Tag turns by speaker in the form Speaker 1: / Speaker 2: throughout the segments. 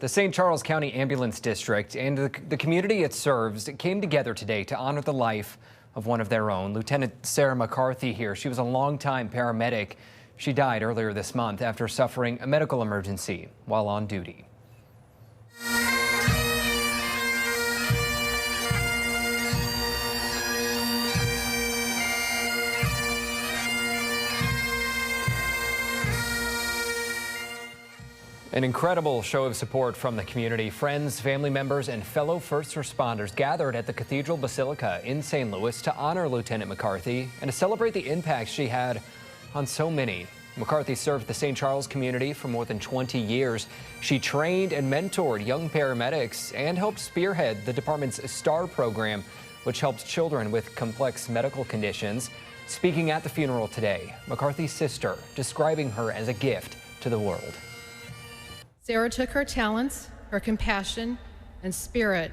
Speaker 1: The St. Charles County Ambulance District and the community it serves came together today to honor the life of one of their own. Lieutenant Sarah McCarthy here. She was a longtime paramedic. She died earlier this month after suffering a medical emergency while on duty. An incredible show of support from the community. Friends, family members, and fellow first responders gathered at the Cathedral Basilica in St. Louis to honor Lieutenant McCarthy and to celebrate the impact she had on so many. McCarthy served the St. Charles community for more than 20 years. She trained and mentored young paramedics and helped spearhead the department's STAR program, which helps children with complex medical conditions. Speaking at the funeral today, McCarthy's sister describing her as a gift to the world.
Speaker 2: Sarah took her talents, her compassion, and spirit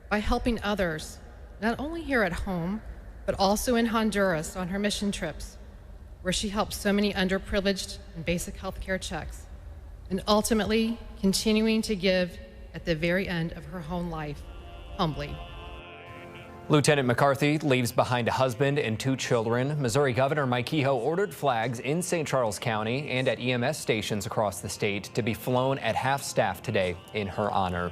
Speaker 2: by helping others, not only here at home, but also in Honduras on her mission trips, where she helped so many underprivileged and basic health care checks, and ultimately continuing to give at the very end of her own life, humbly.
Speaker 1: Lieutenant McCarthy leaves behind a husband and 2 children. Missouri Governor Mike Kehoe ordered flags in St. Charles County and at EMS stations across the state to be flown at half-staff today in her honor.